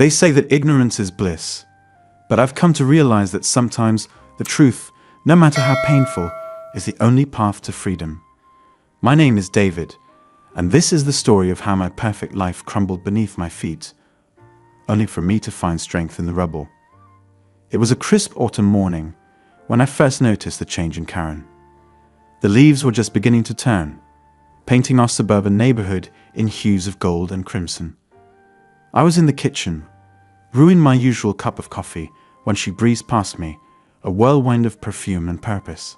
They say that ignorance is bliss, but I've come to realize that sometimes the truth, no matter how painful, is the only path to freedom. My name is David, and this is the story of how my perfect life crumbled beneath my feet, only for me to find strength in the rubble. It was a crisp autumn morning when I first noticed the change in Karen. The leaves were just beginning to turn, painting our suburban neighborhood in hues of gold and crimson. I was in the kitchen, brewing my usual cup of coffee, when she breezed past me, a whirlwind of perfume and purpose.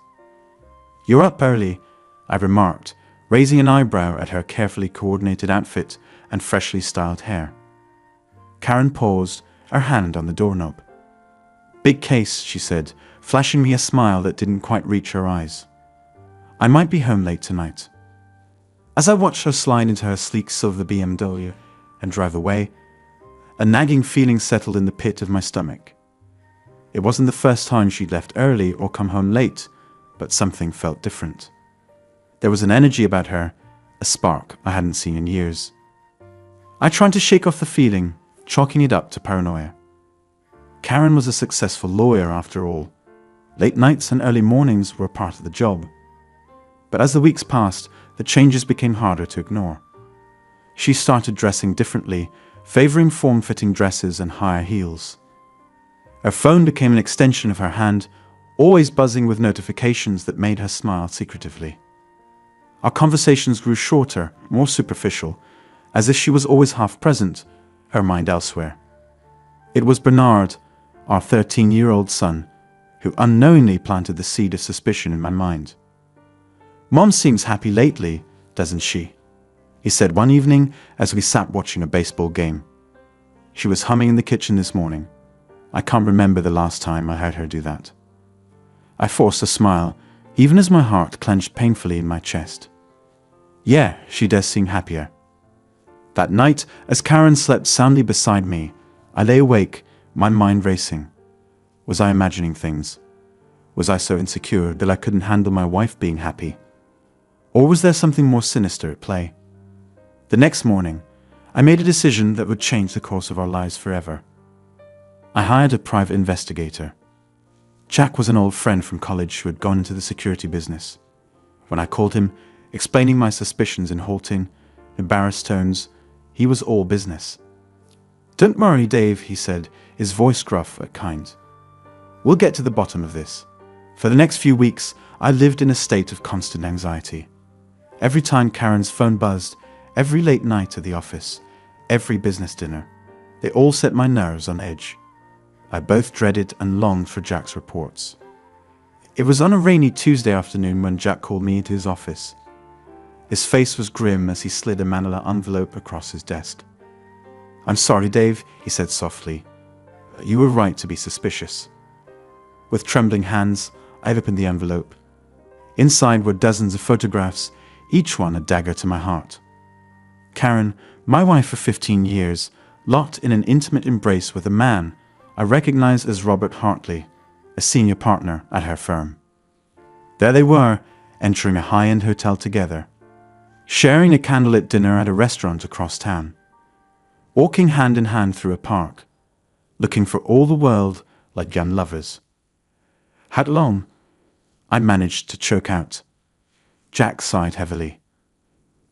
"You're up early," I remarked, raising an eyebrow at her carefully coordinated outfit and freshly styled hair. Karen paused, her hand on the doorknob. "Big case," she said, flashing me a smile that didn't quite reach her eyes. "I might be home late tonight." As I watched her slide into her sleek silver BMW and drive away, a nagging feeling settled in the pit of my stomach. It wasn't the first time she'd left early or come home late, but something felt different. There was an energy about her, a spark I hadn't seen in years. I tried to shake off the feeling, chalking it up to paranoia. Karen was a successful lawyer after all. Late nights and early mornings were part of the job. But as the weeks passed, the changes became harder to ignore. She started dressing differently, favoring form-fitting dresses and higher heels. Her phone became an extension of her hand, always buzzing with notifications that made her smile secretively. Our conversations grew shorter, more superficial, as if she was always half present, her mind elsewhere. It was Bernard, our 13-year-old son, who unknowingly planted the seed of suspicion in my mind. "Mom seems happy lately, doesn't she?" he said one evening as we sat watching a baseball game. She was humming in the kitchen this morning. I can't remember the last time I heard her do that. I forced a smile, even as my heart clenched painfully in my chest. "Yeah, she does seem happier." That night, as Karen slept soundly beside me, I lay awake, my mind racing. Was I imagining things? Was I so insecure that I couldn't handle my wife being happy? Or was there something more sinister at play? The next morning, I made a decision that would change the course of our lives forever. I hired a private investigator. Jack was an old friend from college who had gone into the security business. When I called him, explaining my suspicions in halting, embarrassed tones, he was all business. "Don't worry, Dave," he said, his voice gruff but kind. "We'll get to the bottom of this." For the next few weeks, I lived in a state of constant anxiety. Every time Karen's phone buzzed, every late night at the office, every business dinner, they all set my nerves on edge. I both dreaded and longed for Jack's reports. It was on a rainy Tuesday afternoon when Jack called me into his office. His face was grim as he slid a manila envelope across his desk. "I'm sorry, Dave," he said softly. "You were right to be suspicious." With trembling hands, I opened the envelope. Inside were dozens of photographs, each one a dagger to my heart. Karen, my wife for 15 years, locked in an intimate embrace with a man I recognized as Robert Hartley, a senior partner at her firm. There they were, entering a high-end hotel together, sharing a candlelit dinner at a restaurant across town, walking hand in hand through a park, looking for all the world like young lovers. "How long?" I managed to choke out. Jack sighed heavily.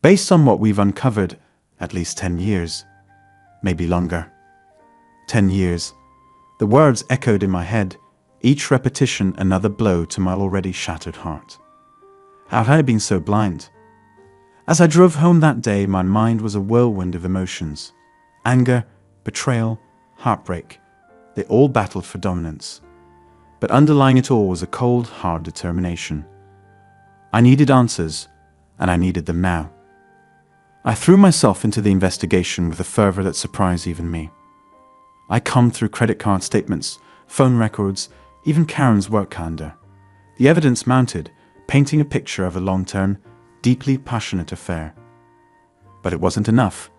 "Based on what we've uncovered, at least 10 years. Maybe longer." 10 years. The words echoed in my head, each repetition another blow to my already shattered heart. How had I been so blind? As I drove home that day, my mind was a whirlwind of emotions. Anger, betrayal, heartbreak. They all battled for dominance. But underlying it all was a cold, hard determination. I needed answers, and I needed them now. I threw myself into the investigation with a fervor that surprised even me. I combed through credit card statements, phone records, even Karen's work calendar. The evidence mounted, painting a picture of a long-term, deeply passionate affair. But it wasn't enough.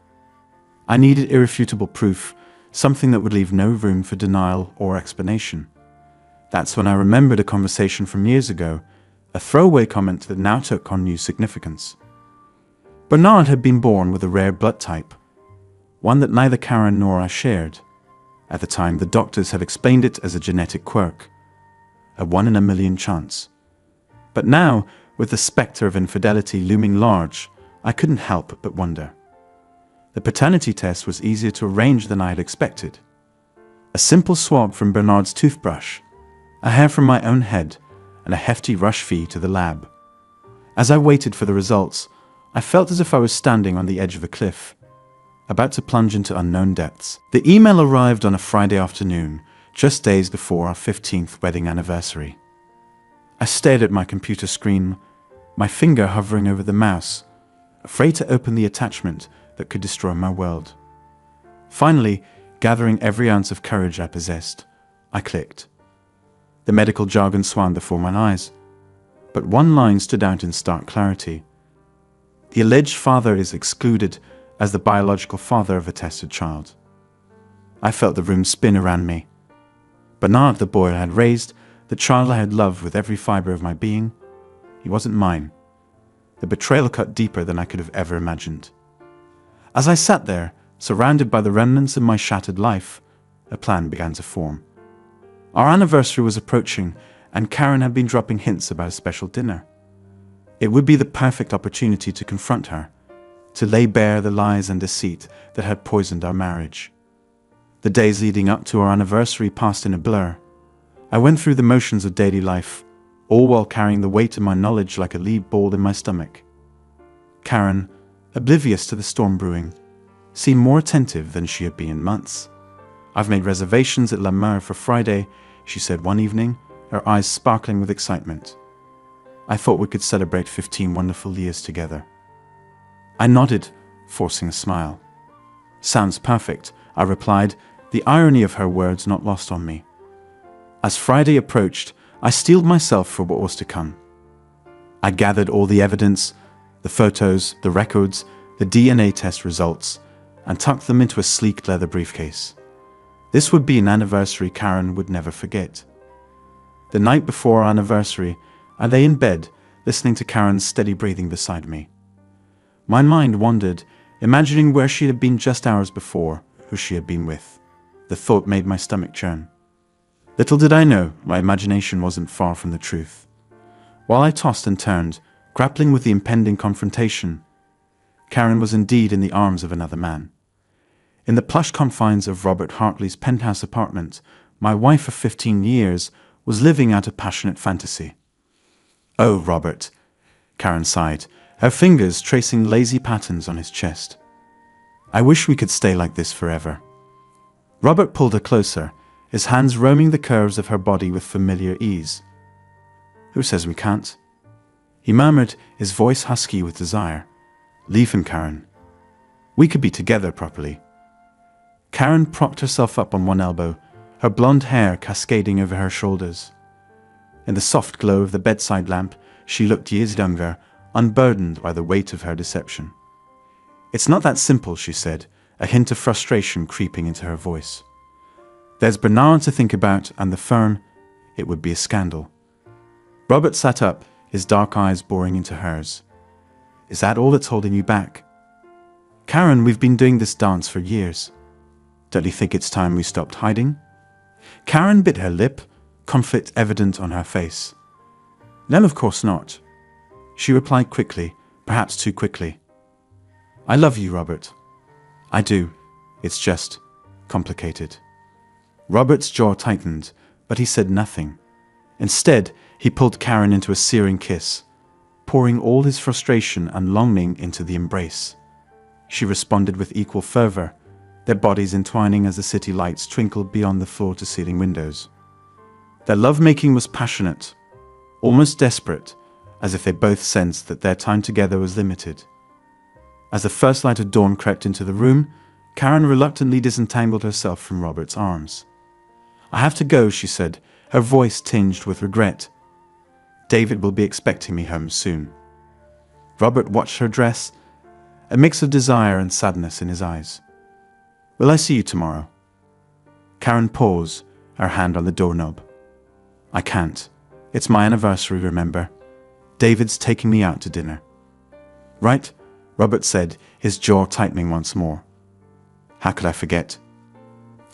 I needed irrefutable proof, something that would leave no room for denial or explanation. That's when I remembered a conversation from years ago, a throwaway comment that now took on new significance. Bernard had been born with a rare blood type, one that neither Karen nor I shared. At the time, the doctors have explained it as a genetic quirk, a 1 in a million chance. But now, with the spectre of infidelity looming large, I couldn't help but wonder. The paternity test was easier to arrange than I had expected. A simple swab from Bernard's toothbrush, a hair from my own head, and a hefty rush fee to the lab. As I waited for the results, I felt as if I was standing on the edge of a cliff, about to plunge into unknown depths. The email arrived on a Friday afternoon, just days before our 15th wedding anniversary. I stared at my computer screen, my finger hovering over the mouse, afraid to open the attachment that could destroy my world. Finally, gathering every ounce of courage I possessed, I clicked. The medical jargon swam before my eyes, but one line stood out in stark clarity. The alleged father is excluded as the biological father of a tested child. I felt the room spin around me. Bernard, the boy I had raised, the child I had loved with every fibre of my being, he wasn't mine. The betrayal cut deeper than I could have ever imagined. As I sat there, surrounded by the remnants of my shattered life, a plan began to form. Our anniversary was approaching, and Karen had been dropping hints about a special dinner. It would be the perfect opportunity to confront her, to lay bare the lies and deceit that had poisoned our marriage. The days leading up to our anniversary passed in a blur. I went through the motions of daily life, all while carrying the weight of my knowledge like a lead ball in my stomach. Karen, oblivious to the storm brewing, seemed more attentive than she had been in months. "I've made reservations at La Mer for Friday," she said one evening, her eyes sparkling with excitement. I thought we could celebrate 15 wonderful years together. I nodded, forcing a smile. "Sounds perfect," I replied, the irony of her words not lost on me. As Friday approached, I steeled myself for what was to come. I gathered all the evidence, the photos, the records, the DNA test results, and tucked them into a sleek leather briefcase. This would be an anniversary Karen would never forget. The night before our anniversary, I lay in bed, listening to Karen's steady breathing beside me. My mind wandered, imagining where she had been just hours before, who she had been with. The thought made my stomach churn. Little did I know, my imagination wasn't far from the truth. While I tossed and turned, grappling with the impending confrontation, Karen was indeed in the arms of another man. In the plush confines of Robert Hartley's penthouse apartment, my wife of 15 years was living out a passionate fantasy. "Oh, Robert," Karen sighed, her fingers tracing lazy patterns on his chest. "I wish we could stay like this forever." Robert pulled her closer, his hands roaming the curves of her body with familiar ease. "Who says we can't?" he murmured, his voice husky with desire. "Leave him, Karen. We could be together properly." Karen propped herself up on one elbow, her blonde hair cascading over her shoulders. In the soft glow of the bedside lamp, she looked years younger, unburdened by the weight of her deception. "It's not that simple," she said, a hint of frustration creeping into her voice. "There's Bernard to think about, and the firm. It would be a scandal." Robert sat up, his dark eyes boring into hers. "Is that all that's holding you back?" "Karen, we've been doing this dance for years. Don't you think it's time we stopped hiding?" Karen bit her lip, conflict evident on her face. "No, of course not," she replied quickly, perhaps too quickly. "I love you, Robert." "I do. It's just complicated." Robert's jaw tightened, but he said nothing. Instead, he pulled Karen into a searing kiss, pouring all his frustration and longing into the embrace. She responded with equal fervor, their bodies entwining as the city lights twinkled beyond the floor-to-ceiling windows. Their lovemaking was passionate, almost desperate, as if they both sensed that their time together was limited. As the first light of dawn crept into the room, Karen reluctantly disentangled herself from Robert's arms. "I have to go," she said, her voice tinged with regret. "David will be expecting me home soon." Robert watched her dress, a mix of desire and sadness in his eyes. "Will I see you tomorrow?" Karen paused, her hand on the doorknob. "I can't. It's my anniversary, remember? David's taking me out to dinner." "Right," Robert said, his jaw tightening once more. "How could I forget?"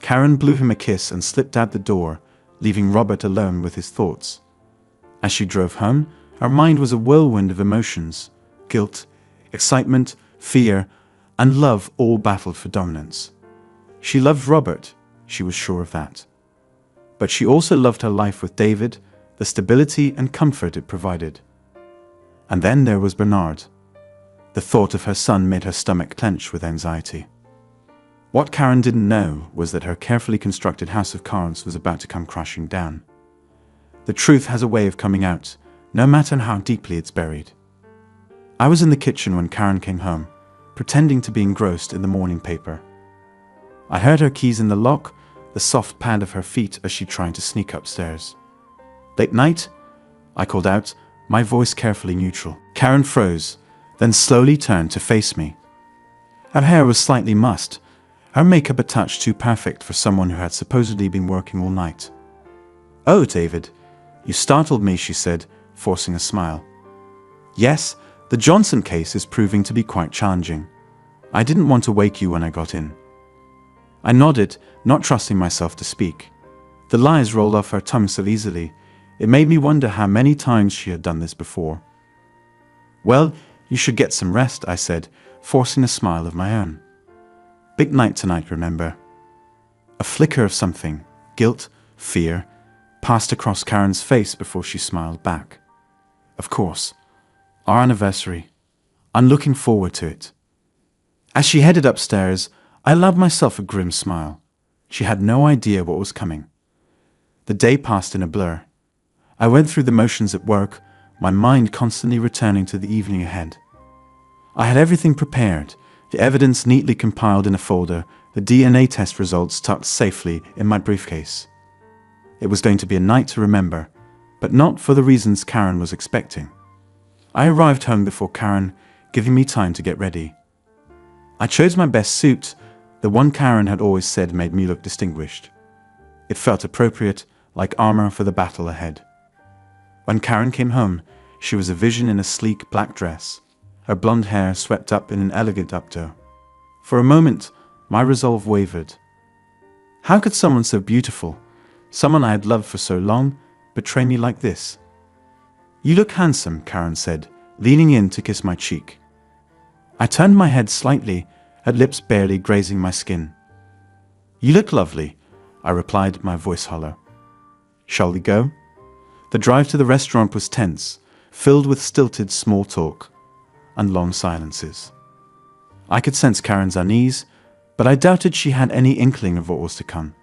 Karen blew him a kiss and slipped out the door, leaving Robert alone with his thoughts. As she drove home, her mind was a whirlwind of emotions: guilt, excitement, fear, and love all battled for dominance. She loved Robert, she was sure of that. But she also loved her life with David, the stability and comfort it provided. And then there was Bernard. The thought of her son made her stomach clench with anxiety. What Karen didn't know was that her carefully constructed house of cards was about to come crashing down. The truth has a way of coming out, no matter how deeply it's buried. I was in the kitchen when Karen came home, pretending to be engrossed in the morning paper. I heard her keys in the lock, the soft pad of her feet as she tried to sneak upstairs. "Late night?" I called out, my voice carefully neutral. Karen froze, then slowly turned to face me. Her hair was slightly mussed, her makeup a touch too perfect for someone who had supposedly been working all night. "Oh, David, you startled me," she said, forcing a smile. "Yes, the Johnson case is proving to be quite challenging. I didn't want to wake you when I got in." I nodded, not trusting myself to speak. The lies rolled off her tongue so easily, it made me wonder how many times she had done this before. "Well, you should get some rest," I said, forcing a smile of my own. "Big night tonight, remember." A flicker of something, guilt, fear, passed across Karen's face before she smiled back. "Of course. Our anniversary. I'm looking forward to it." As she headed upstairs, I allowed myself a grim smile. She had no idea what was coming. The day passed in a blur. I went through the motions at work, my mind constantly returning to the evening ahead. I had everything prepared, the evidence neatly compiled in a folder, the DNA test results tucked safely in my briefcase. It was going to be a night to remember, but not for the reasons Karen was expecting. I arrived home before Karen, giving me time to get ready. I chose my best suit, the one Karen had always said made me look distinguished. It felt appropriate, like armor for the battle ahead. When Karen came home, she was a vision in a sleek black dress, her blonde hair swept up in an elegant updo. For a moment, my resolve wavered. How could someone so beautiful, someone I had loved for so long, betray me like this? "You look handsome," Karen said, leaning in to kiss my cheek. I turned my head slightly, her lips barely grazing my skin. "You look lovely," I replied, my voice hollow. "Shall we go?" The drive to the restaurant was tense, filled with stilted small talk and long silences. I could sense Karen's unease, but I doubted she had any inkling of what was to come.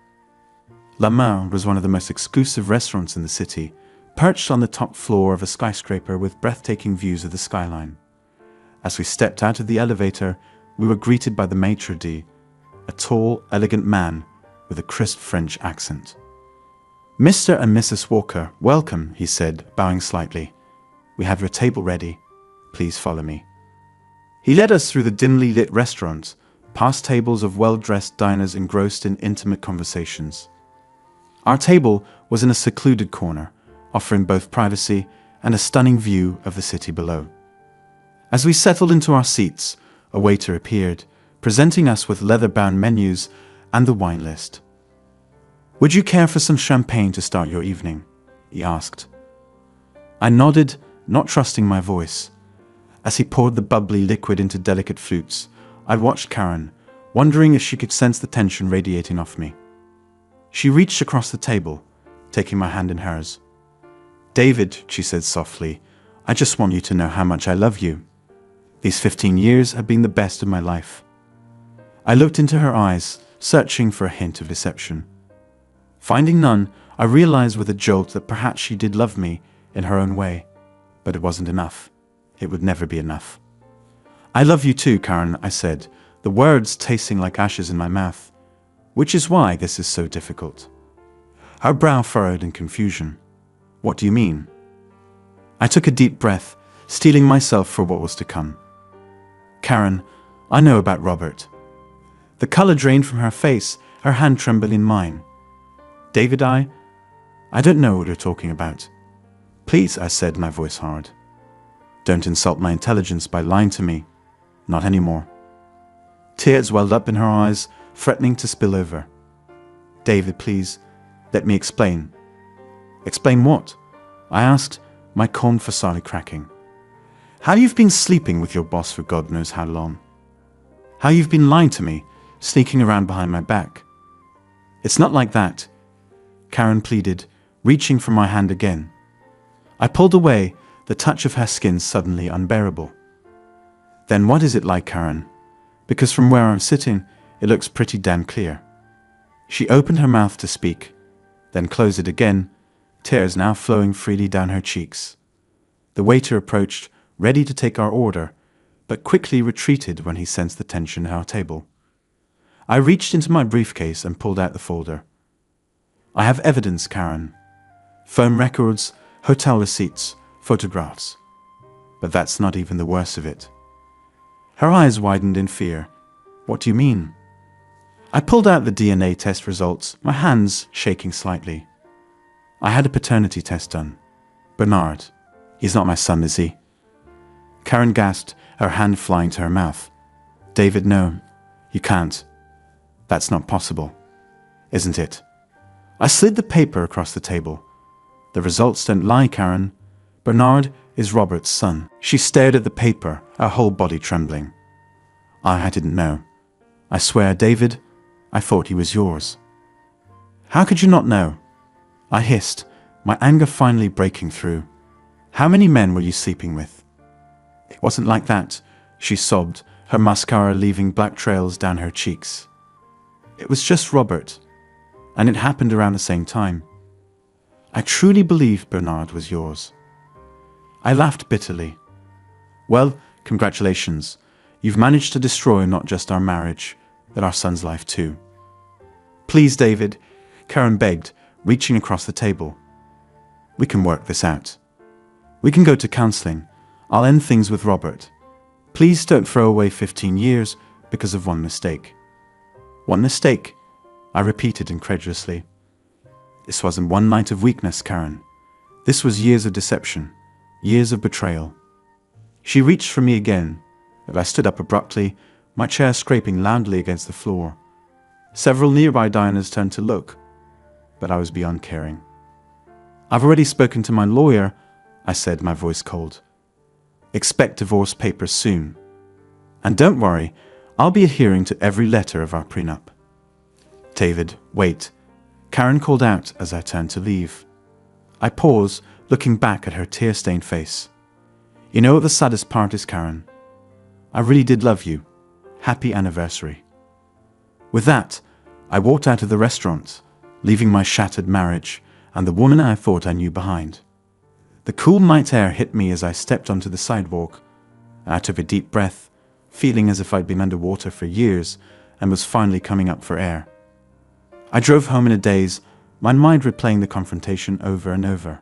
La Main was one of the most exclusive restaurants in the city, perched on the top floor of a skyscraper with breathtaking views of the skyline. As we stepped out of the elevator, we were greeted by the maitre d', a tall, elegant man with a crisp French accent. "Mr. and Mrs. Walker, welcome," he said, bowing slightly. "We have your table ready. Please follow me." He led us through the dimly lit restaurant, past tables of well-dressed diners engrossed in intimate conversations. Our table was in a secluded corner, offering both privacy and a stunning view of the city below. As we settled into our seats, a waiter appeared, presenting us with leather-bound menus and the wine list. "Would you care for some champagne to start your evening?" he asked. I nodded, not trusting my voice. As he poured the bubbly liquid into delicate flutes, I watched Karen, wondering if she could sense the tension radiating off me. She reached across the table, taking my hand in hers. "David," she said softly, "I just want you to know how much I love you. These 15 years have been the best of my life." I looked into her eyes, searching for a hint of deception. Finding none, I realized with a jolt that perhaps she did love me in her own way, but it wasn't enough. It would never be enough. "I love you too, Karen," I said, the words tasting like ashes in my mouth, "which is why this is so difficult." Her brow furrowed in confusion. "What do you mean?" I took a deep breath, steeling myself for what was to come. "Karen, I know about Robert." The color drained from her face, her hand trembled in mine. "David, I don't know what you're talking about." "Please," I said, my voice hard. "Don't insult my intelligence by lying to me. Not anymore." Tears welled up in her eyes, threatening to spill over. David, please, let me explain. Explain what? I asked, my calm facade cracking. How you've been sleeping with your boss for God knows how long. How you've been lying to me, sneaking around behind my back. It's not like that, Karen pleaded, reaching for my hand again. I pulled away, the touch of her skin suddenly unbearable. Then what is it like, Karen? Because from where I'm sitting, it looks pretty damn clear. She opened her mouth to speak, then closed it again, tears now flowing freely down her cheeks. The waiter approached, ready to take our order, but quickly retreated when he sensed the tension at our table. I reached into my briefcase and pulled out the folder. I have evidence, Karen. Phone records, hotel receipts, photographs. But that's not even the worst of it. Her eyes widened in fear. What do you mean? I pulled out the DNA test results, my hands shaking slightly. I had a paternity test done. Bernard. He's not my son, is he? Karen gasped, her hand flying to her mouth. David, no. You can't. That's not possible. Isn't it? I slid the paper across the table. The results don't lie, Karen. Bernard is Robert's son. She stared at the paper, her whole body trembling. I didn't know. I swear, David, I thought he was yours. How could you not know? I hissed, my anger finally breaking through. How many men were you sleeping with? It wasn't like that, she sobbed, her mascara leaving black trails down her cheeks. It was just Robert, and it happened around the same time. I truly believed Bernard was yours. I laughed bitterly. Well, congratulations. You've managed to destroy not just our marriage, but our son's life too. Please, David, Karen begged, reaching across the table. We can work this out. We can go to counseling. I'll end things with Robert. Please don't throw away 15 years because of one mistake. One mistake? I repeated incredulously. This wasn't one night of weakness, Karen. This was years of deception, years of betrayal. She reached for me again, but I stood up abruptly, my chair scraping loudly against the floor. Several nearby diners turned to look, but I was beyond caring. I've already spoken to my lawyer, I said, my voice cold. Expect divorce papers soon. And don't worry, I'll be adhering to every letter of our prenup. David, wait. Karen called out as I turned to leave. I paused, looking back at her tear-stained face. You know what the saddest part is, Karen? I really did love you. Happy anniversary. With that, I walked out of the restaurant, leaving my shattered marriage and the woman I thought I knew behind. The cool night air hit me as I stepped onto the sidewalk. I took a deep breath, feeling as if I'd been underwater for years and was finally coming up for air. I drove home in a daze, my mind replaying the confrontation over and over.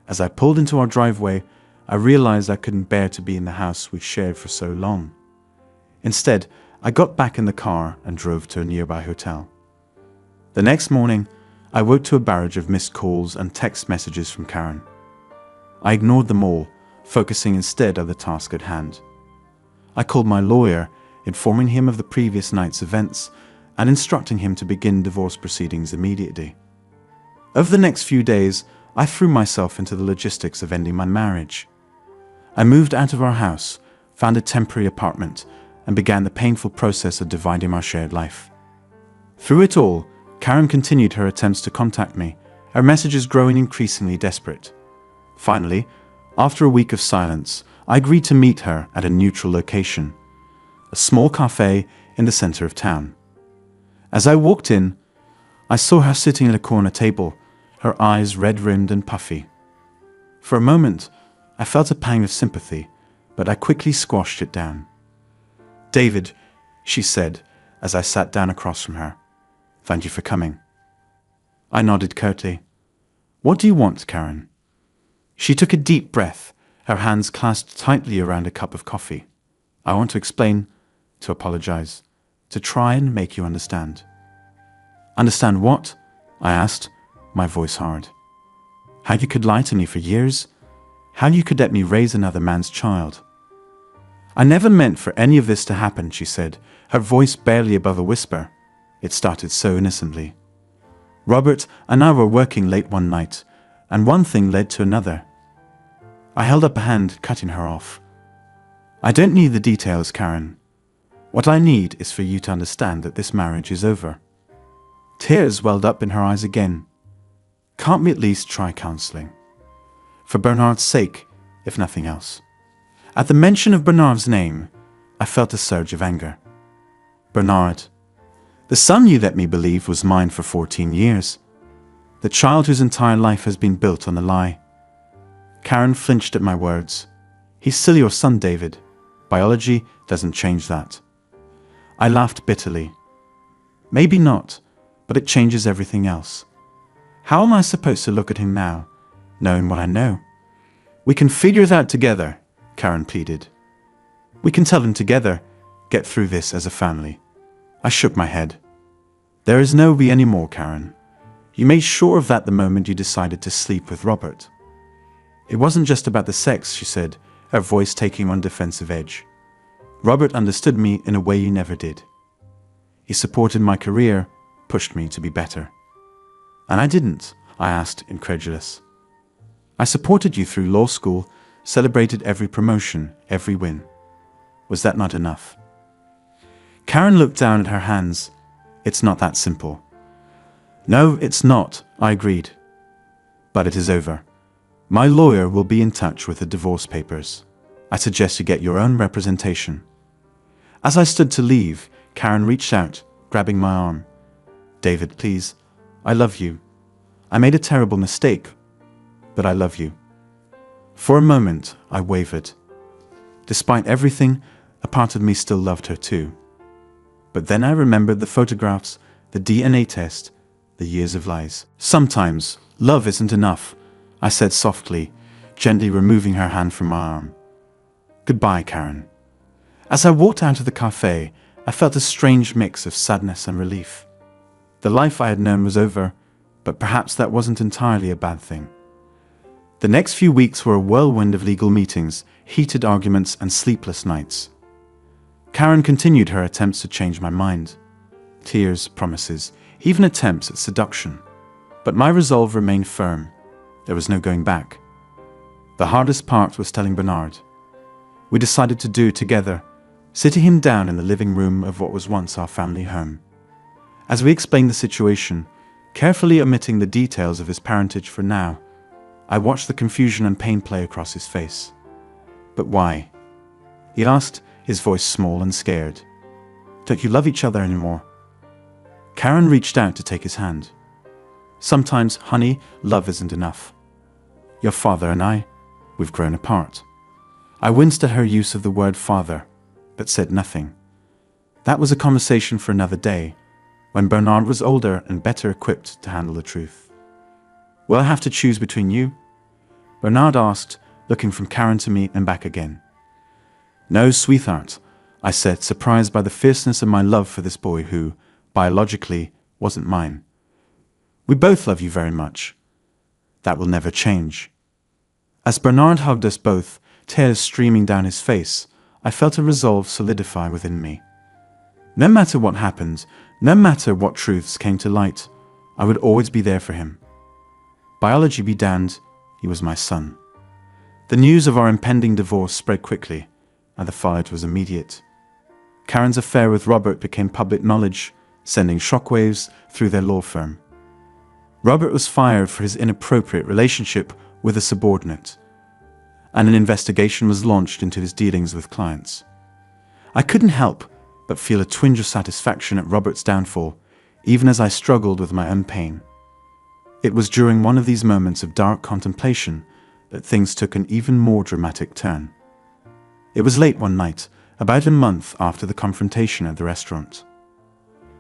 As I pulled into our driveway, I realized I couldn't bear to be in the house we'd shared for so long. Instead, I got back in the car and drove to a nearby hotel. The next morning, I woke to a barrage of missed calls and text messages from Karen. I ignored them all, focusing instead on the task at hand. I called my lawyer, informing him of the previous night's events and instructing him to begin divorce proceedings immediately. Over the next few days, I threw myself into the logistics of ending my marriage. I moved out of our house, found a temporary apartment, and began the painful process of dividing our shared life. Through it all, Karen continued her attempts to contact me, her messages growing increasingly desperate. Finally, after a week of silence, I agreed to meet her at a neutral location, a small cafe in the center of town. As I walked in, I saw her sitting at a corner table, her eyes red-rimmed and puffy. For a moment, I felt a pang of sympathy, but I quickly squashed it down. David, she said, as I sat down across from her. Thank you for coming. I nodded curtly. What do you want, Karen? She took a deep breath, her hands clasped tightly around a cup of coffee. I want to explain, to apologize, to try and make you understand. Understand what? I asked, my voice hard. How you could lie to me for years? How you could let me raise another man's child? I never meant for any of this to happen, she said, her voice barely above a whisper. It started so innocently. Robert and I were working late one night, and one thing led to another. I held up a hand, cutting her off. I don't need the details, Karen. What I need is for you to understand that this marriage is over. Tears welled up in her eyes again. Can't we at least try counseling? For Bernard's sake, if nothing else. At the mention of Bernard's name, I felt a surge of anger. Bernard, the son you let me believe was mine for 14 years. The child whose entire life has been built on a lie. Karen flinched at my words. He's still your son, David. Biology doesn't change that. I laughed bitterly. Maybe not, but it changes everything else. How am I supposed to look at him now, knowing what I know? We can figure it out together, Karen pleaded. We can tell him together, get through this as a family. I shook my head. There is no we anymore, Karen. You made sure of that the moment you decided to sleep with Robert. It wasn't just about the sex, she said, her voice taking on defensive edge. Robert understood me in a way you never did. He supported my career, pushed me to be better. And I didn't, I asked, incredulous. I supported you through law school, celebrated every promotion, every win. Was that not enough? Karen looked down at her hands. It's not that simple. No, it's not, I agreed. But it is over. My lawyer will be in touch with the divorce papers. I suggest you get your own representation. As I stood to leave, Karen reached out, grabbing my arm. David, please, I love you. I made a terrible mistake, but I love you. For a moment, I wavered. Despite everything, a part of me still loved her too. But then I remembered the photographs, the DNA test, the years of lies. Sometimes, love isn't enough, I said softly, gently removing her hand from my arm. Goodbye, Karen. As I walked out of the cafe, I felt a strange mix of sadness and relief. The life I had known was over, but perhaps that wasn't entirely a bad thing. The next few weeks were a whirlwind of legal meetings, heated arguments, and sleepless nights. Karen continued her attempts to change my mind. Tears, promises, even attempts at seduction. But my resolve remained firm. There was no going back. The hardest part was telling Bernard. We decided to do it together, sitting him down in the living room of what was once our family home. As we explained the situation, carefully omitting the details of his parentage for now, I watched the confusion and pain play across his face. But why? He asked, his voice small and scared. Don't you love each other anymore? Karen reached out to take his hand. Sometimes, honey, love isn't enough. Your father and I, we've grown apart. I winced at her use of the word father, but said nothing. That was a conversation for another day, when Bernard was older and better equipped to handle the truth. Will I have to choose between you? Bernard asked, looking from Karen to me and back again. No, sweetheart, I said, surprised by the fierceness of my love for this boy who, biologically, wasn't mine. We both love you very much. That will never change. As Bernard hugged us both, tears streaming down his face, I felt a resolve solidify within me. No matter what happened, no matter what truths came to light, I would always be there for him. Biology be damned, he was my son. The news of our impending divorce spread quickly, and the fallout was immediate. Karen's affair with Robert became public knowledge, sending shockwaves through their law firm. Robert was fired for his inappropriate relationship with a subordinate, and an investigation was launched into his dealings with clients. I couldn't help but feel a twinge of satisfaction at Robert's downfall, even as I struggled with my own pain. It was during one of these moments of dark contemplation that things took an even more dramatic turn. It was late one night, about a month after the confrontation at the restaurant.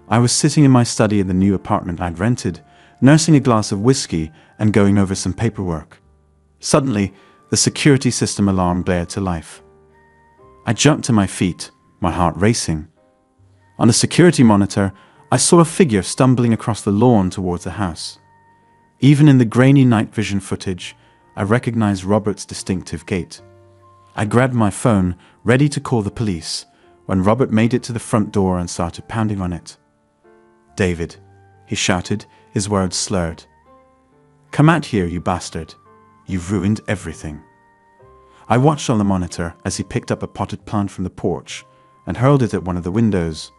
I was sitting in my study in the new apartment I'd rented, nursing a glass of whiskey and going over some paperwork. Suddenly, the security system alarm blared to life. I jumped to my feet, my heart racing. On the security monitor, I saw a figure stumbling across the lawn towards the house. Even in the grainy night vision footage, I recognized Robert's distinctive gait. I grabbed my phone, ready to call the police, when Robert made it to the front door and started pounding on it. David, he shouted, his words slurred. "Come out here, you bastard. You've ruined everything." I watched on the monitor as he picked up a potted plant from the porch and hurled it at one of the windows.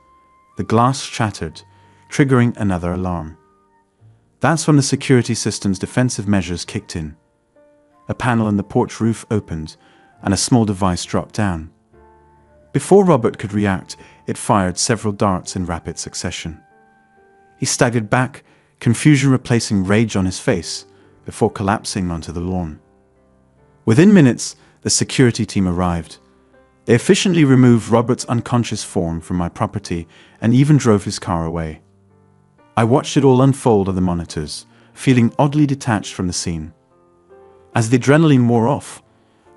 The glass shattered, triggering another alarm. That's when the security system's defensive measures kicked in. A panel in the porch roof opened, and a small device dropped down. Before Robert could react, it fired several darts in rapid succession. He staggered back, confusion replacing rage on his face, before collapsing onto the lawn. Within minutes, the security team arrived. They efficiently removed Robert's unconscious form from my property and even drove his car away. I watched it all unfold on the monitors, feeling oddly detached from the scene. As the adrenaline wore off,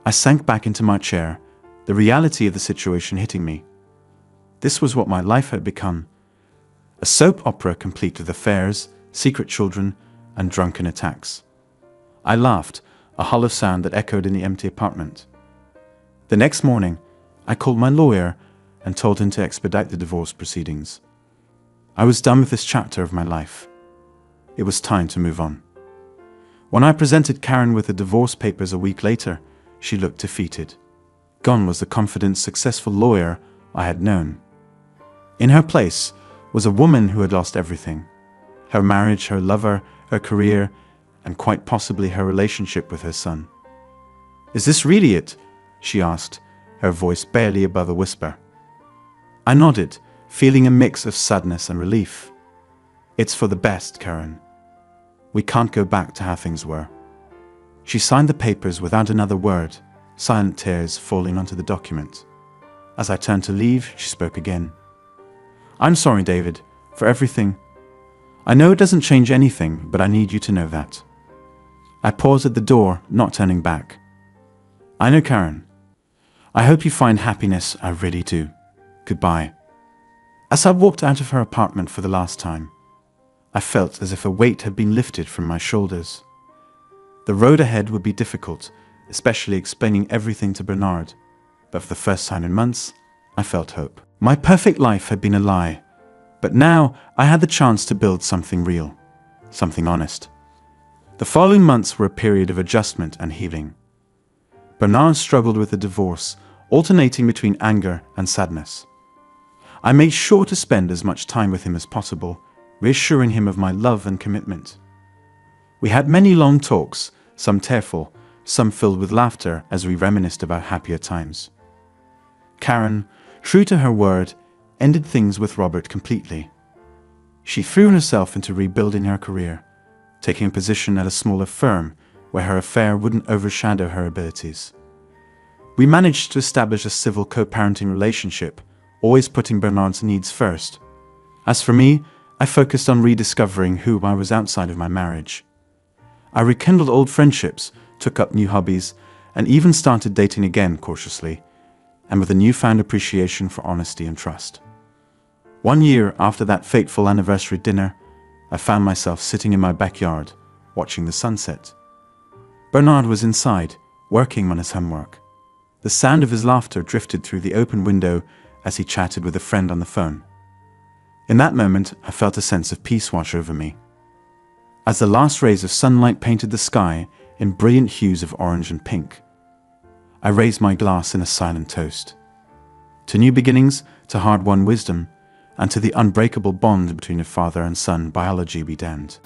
I sank back into my chair, the reality of the situation hitting me. This was what my life had become. A soap opera complete with affairs, secret children, and drunken attacks. I laughed, a hollow sound that echoed in the empty apartment. The next morning, I called my lawyer and told him to expedite the divorce proceedings. I was done with this chapter of my life. It was time to move on. When I presented Karen with the divorce papers a week later, she looked defeated. Gone was the confident, successful lawyer I had known. In her place was a woman who had lost everything: her marriage, her lover, her career, and quite possibly her relationship with her son. "Is this really it?" she asked, her voice barely above a whisper. I nodded, feeling a mix of sadness and relief. "It's for the best, Karen. We can't go back to how things were." She signed the papers without another word, silent tears falling onto the document. As I turned to leave, she spoke again. "I'm sorry, David, for everything. I know it doesn't change anything, but I need you to know that." I paused at the door, not turning back. "I know, Karen. I hope you find happiness, I really do. Goodbye." As I walked out of her apartment for the last time, I felt as if a weight had been lifted from my shoulders. The road ahead would be difficult, especially explaining everything to Bernard, but for the first time in months, I felt hope. My perfect life had been a lie, but now I had the chance to build something real, something honest. The following months were a period of adjustment and healing. Bernard struggled with the divorce, alternating between anger and sadness. I made sure to spend as much time with him as possible, reassuring him of my love and commitment. We had many long talks, some tearful, some filled with laughter as we reminisced about happier times. Karen, true to her word, ended things with Robert completely. She threw herself into rebuilding her career, taking a position at a smaller firm where her affair wouldn't overshadow her abilities. We managed to establish a civil co-parenting relationship, always putting Bernard's needs first. As for me, I focused on rediscovering who I was outside of my marriage. I rekindled old friendships, took up new hobbies, and even started dating again cautiously, and with a newfound appreciation for honesty and trust. 1 year after that fateful anniversary dinner, I found myself sitting in my backyard, watching the sunset. Bernard was inside, working on his homework. The sound of his laughter drifted through the open window as he chatted with a friend on the phone. In that moment, I felt a sense of peace wash over me. As the last rays of sunlight painted the sky in brilliant hues of orange and pink, I raised my glass in a silent toast. To new beginnings, to hard-won wisdom, and to the unbreakable bond between a father and son, biology be damned.